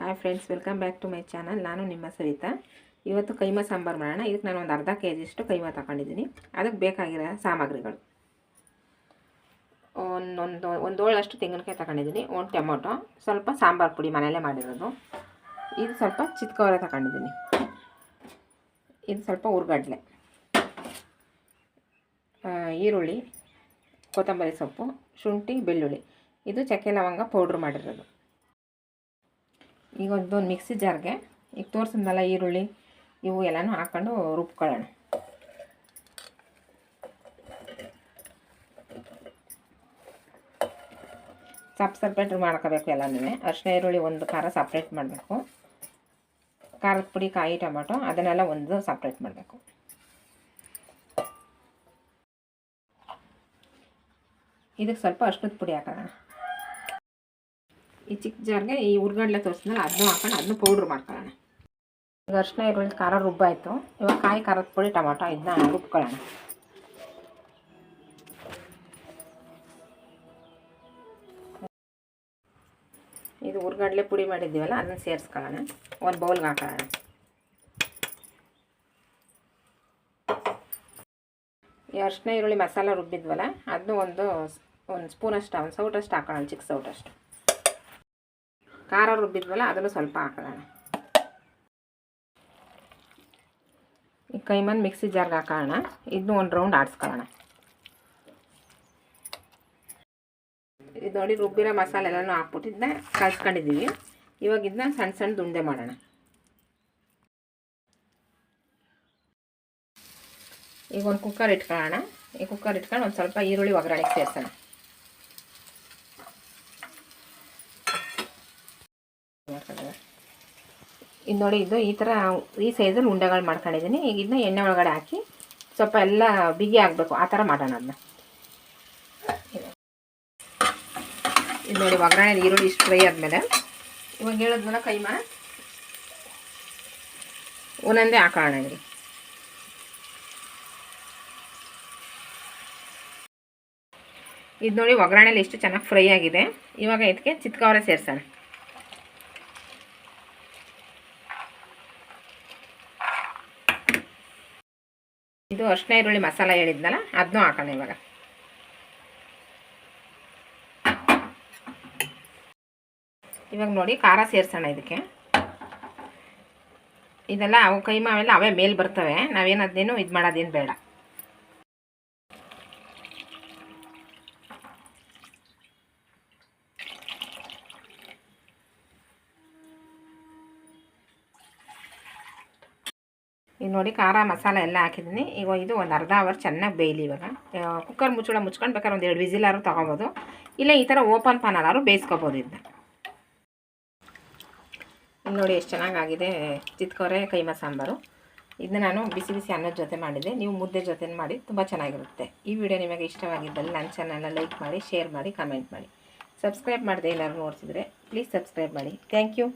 Hi friends, welcome back to my channel. ನಾನು ನಿಮ್ಮ ಸವಿತಾ. ಇವತ್ತು ಕೈಮಾ ಸಾಂಬಾರು ಮಾಡೋಣ. ಇದಕ್ಕೆ ನಾನು ಒಂದು ಅರ್ಧ ಕೆಜಿಯಷ್ಟು ಕೈಮಾ ತಗೊಂಡಿದ್ದೀನಿ. ಅದಕ್ಕೆ ಬೇಕಾಗಿರೋ ಸಾಮಗ್ರಿಗಳು: ಒಂದು ಹೋಳಷ್ಟು ತೆಂಗಿನಕಾಯಿ ತಗೊಂಡಿದ್ದೀನಿ, ಒಂದು ಟೊಮೊಟೊ, ಸ್ವಲ್ಪ ಸಾಂಬಾರು ಪುಡಿ ಮನೆಯಲ್ಲೇ ಮಾಡಿರೋದು, ಇದು ಸ್ವಲ್ಪ ಚಿತ್ಕವರೆ ತಗೊಂಡಿದ್ದೀನಿ, ಇದು ಸ್ವಲ್ಪ ಹುರ್ಗಡ್ಲೆ, ಈರುಳ್ಳಿ, ಕೊತ್ತಂಬರಿ ಸೊಪ್ಪು, ಶುಂಠಿ, ಬೆಳ್ಳುಳ್ಳಿ, ಇದು ಚಕ್ಕೆ ಲವಂಗ ಪೌಡ್ರ್ ಮಾಡಿರೋದು. ಈಗ ಒಂದು ಮಿಕ್ಸಿ ಜಾರ್ಗೆ ಈಗ ತೋರಿಸಿದ್ನಲ್ಲ ಈರುಳ್ಳಿ ಇವು ಎಲ್ಲನೂ ಹಾಕ್ಕೊಂಡು ರುಬ್ಕೊಳ್ಳೋಣ. ಸಪ್ರೇಟ್ ಮಾಡ್ಕೋಬೇಕು ಎಲ್ಲನೂ. ಅರಿಶಿನ ಈರುಳ್ಳಿ ಒಂದು ಖಾರ ಸಪ್ರೇಟ್ ಮಾಡಬೇಕು, ಖಾರದ ಪುಡಿ, ಕಾಯಿ, ಟೊಮೆಟೊ ಅದನ್ನೆಲ್ಲ ಒಂದು ಸಪ್ರೇಟ್ ಮಾಡಬೇಕು. ಇದಕ್ಕೆ ಸ್ವಲ್ಪ ಅರಿಶಿನದ ಪುಡಿ ಹಾಕೋಣ. ಈ ಚಿಕ್ಕ ಜಾರ್ಗೆ ಈ ಹುರ್ಗಡ್ಲೆ ತೋರಿಸಿದ್ಮೇಲೆ ಅದನ್ನು ಹಾಕೊಂಡು ಅದನ್ನು ಪೌಡ್ರ್ ಮಾಡ್ಕೊಳ್ಳೋಣ. ಈಗ ಅರಿಶಿನ ಈರುಳ್ಳಿ ಖಾರ ರುಬ್ಬಾಯಿತು. ಇವಾಗ ಕಾಯಿ, ಖಾರದ ಪುಡಿ, ಟೊಮೊಟೊ ಇದನ್ನ ರುಬ್ಕೊಳ್ಳೋಣ. ಇದು ಹುರ್ಗಡ್ಲೆ ಪುಡಿ ಮಾಡಿದ್ದೀವಲ್ಲ ಅದನ್ನು ಸೇರಿಸ್ಕೊಳ್ಳೋಣ, ಒಂದು ಬೌಲ್ಗೆ ಹಾಕೋಣ. ಈ ಅರಿಶಿನ ಈರುಳ್ಳಿ ಮಸಾಲ ರುಬ್ಬಿದ್ವಲ್ಲ ಅದನ್ನು ಒಂದು ಸ್ಪೂನಷ್ಟು, ಒಂದು ಸೌಟಷ್ಟು ಹಾಕೋಣ, ಚಿಕ್ಕ ಸೌಟಷ್ಟು. ಖಾರ ರುಬ್ಬಿದ್ವಲ್ಲ ಅದನ್ನು ಸ್ವಲ್ಪ ಹಾಕೋಣ. ಈ ಕೈಮನ್ ಮಿಕ್ಸಿ ಜಾರ್ಗೆ ಹಾಕೋಣ. ಇದನ್ನು ಒಂದು ರೌಂಡ್ ಆಡಿಸ್ಕೊಳ್ಳೋಣ. ಇದು ನೋಡಿ, ರುಬ್ಬಿರೋ ಮಸಾಲೆ ಎಲ್ಲನೂ ಹಾಕ್ಬಿಟ್ಟಿದ್ದ ಕಲ್ಸ್ಕೊಂಡಿದ್ದೀವಿ. ಇವಾಗ ಇದನ್ನ ಸಣ್ಣ ಸಣ್ಣ ಉಂಡೆ ಮಾಡೋಣ. ಈಗ ಒಂದು ಕುಕ್ಕರ್ ಇಟ್ಕೊಳ್ಳೋಣ. ಈ ಕುಕ್ಕರ್ ಇಟ್ಕೊಂಡು ಒಂದು ಸ್ವಲ್ಪ ಈರುಳ್ಳಿ ಒಗ್ಗರಣೆಗೆ ಸೇರಿಸೋಣ. ಇದು ನೋಡಿ, ಇದು ಈ ಥರ ಈ ಸೈಜಲ್ಲಿ ಉಂಡೆಗಳು ಮಾಡ್ಕೊಂಡಿದ್ದೀನಿ. ಈಗ ಇದನ್ನ ಎಣ್ಣೆ ಒಳಗಡೆ ಹಾಕಿ ಸ್ವಲ್ಪ ಎಲ್ಲ ಬಿಗಿ ಆಗಬೇಕು, ಆ ಥರ ಮಾಡೋಣ ಅದನ್ನ. ಇದು ನೋಡಿ, ಒಗ್ಗರಣೆ ಈರುಳ್ಳಿ ಇಷ್ಟು ಫ್ರೈ ಆದಮೇಲೆ ಇವಾಗ ಹೇಳಿದ್ಮೇಲೆ ಕೈಮಾ ಒಂದೊಂದೇ ಹಾಕೋಣ. ಇಲ್ಲಿ ಇದು ನೋಡಿ, ಒಗ್ಗರಣೆಲಿ ಎಷ್ಟು ಚೆನ್ನಾಗಿ ಫ್ರೈ ಆಗಿದೆ. ಇವಾಗ ಇದಕ್ಕೆ ಚಿತ್ಕವರೆ ಸೇರಿಸೋಣ. ಇದು ಅರಿಶಿನ ಈರುಳ್ಳಿ ಮಸಾಲ ಹೇಳಿದ್ನಲ್ಲ ಅದನ್ನೂ ಹಾಕೋಣ. ಇವಾಗ ನೋಡಿ, ಖಾರ ಸೇರಿಸೋಣ ಇದಕ್ಕೆ. ಇದೆಲ್ಲ ಅವು ಕೈಮಾ ಅವೆಲ್ಲ ಅವೇ ಮೇಲೆ ಬರ್ತವೆ, ನಾವೇನು ಅದನ್ನೇನು ಇದು ಮಾಡೋದೇನು ಬೇಡ. ಈಗ ನೋಡಿ, ಖಾರ ಮಸಾಲ ಎಲ್ಲ ಹಾಕಿದ್ದೀನಿ. ಈಗ ಇದು ಒಂದು ಅರ್ಧ ಅವರ್ ಚೆನ್ನಾಗಿ ಬೇಯಲಿ. ಇವಾಗ ಕುಕ್ಕರ್ ಮುಚ್ಕೊಂಡು ಬೇಕಾದ್ರೆ ಒಂದು 2 ವಿಸಿಲಾರು ತೊಗೊಬೋದು, ಇಲ್ಲ ಈ ಥರ ಓಪನ್ ಪಾನಲ್ಲಾರು ಬೇಯಿಸ್ಕೊಬೋದು. ಇದನ್ನ ನೋಡಿ ಎಷ್ಟು ಚೆನ್ನಾಗಾಗಿದೆ ಚಿತ್ಕವರೆ ಕೈಮಾ ಸಾಂಬಾರು. ಇದನ್ನ ನಾನು ಬಿಸಿ ಬಿಸಿ ಅನ್ನದ ಜೊತೆ ಮಾಡಿದ್ದೆ. ನೀವು ಮುದ್ದೆ ಜೊತೆ ಮಾಡಿ ತುಂಬ ಚೆನ್ನಾಗಿರುತ್ತೆ. ಈ ವಿಡಿಯೋ ನಿಮಗೆ ಇಷ್ಟವಾಗಿದ್ದಲ್ಲಿ ನನ್ನ ಚಾನಲ್ನ ಲೈಕ್ ಮಾಡಿ, ಶೇರ್ ಮಾಡಿ, ಕಮೆಂಟ್ ಮಾಡಿ. ಸಬ್ಸ್ಕ್ರೈಬ್ ಮಾಡದೆ ಏನಾದ್ರು ನೋಡ್ತಿದ್ರೆ ಪ್ಲೀಸ್ ಸಬ್ಸ್ಕ್ರೈಬ್ ಮಾಡಿ. Thank you.